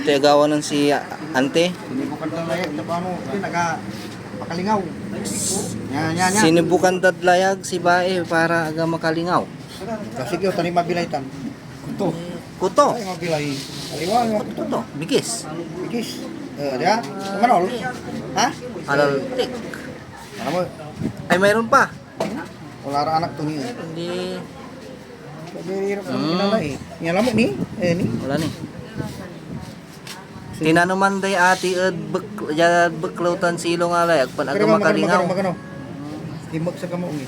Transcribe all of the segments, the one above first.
Tagawan ng si ante. Sinibukan ng layag na paano, makalingaw. Nya. Sinibukan dadlayag si bae para aga makalingaw. Kasi kyo tani mabilaitan. Kuto. Ay mabilay. Aliwa mo Kuto to. Bigis. bigis. Dia, manol. Ha? Alaltik. Ano mo? Ay mayroon pa. Wala ra anak to ni. Hindi. Sabi hirap na kinalay. Nya lamo ni. Ni. Wala ni. Tinanuman day ati beklautan silong alay agpan aga makalingaw. Magano. Himag sa kamo ni.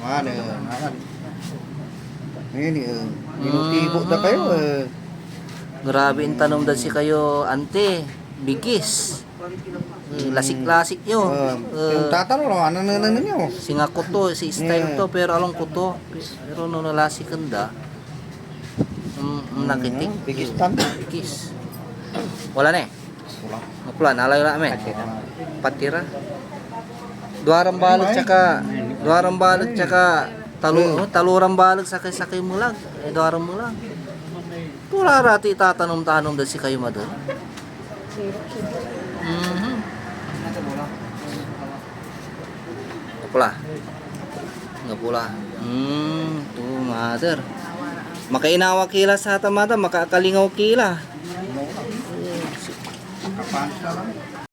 Ano, naman. Ini tibo da kayo. Grabe ang tanom dad si kayo ante. Bigis. Lasik-lasik yo. Yung tatanong lang, ano ninyo? Singa kuto, si style to pero along kuto. Pero no nalasik kanda. Nakitik. Bigis tan. Bigis. Wala na eh. Wala. Ngapula, nalay na amin. Patira. Duarang balag tsaka talurang balag sakay mulag. Duarang mulag. Pura rati tatanong-tanom dahil si kayo madon. Ngapula. Tu mother. Makainawa kila sa tamada, makakalingaw kila. Kapan sa lang.